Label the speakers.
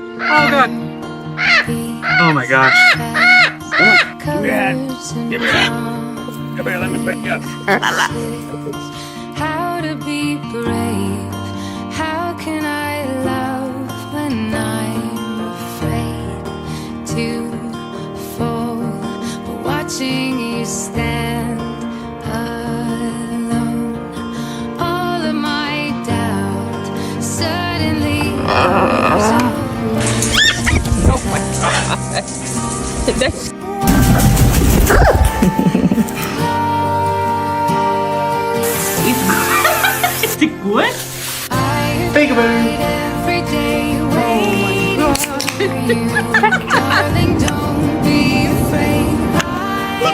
Speaker 1: Oh god. Oh my gosh.
Speaker 2: Give me your hand. Give me your hand. Come here, let me pick you up.
Speaker 3: How to be brave? How can I love when I'm afraid to fall? But watching you stand alone, all of my doubt suddenly moves on.
Speaker 4: Oh my god.
Speaker 1: Is it good?
Speaker 3: I
Speaker 1: Peekaboo.
Speaker 3: every day waiting for you. Darling, don't be afraid. I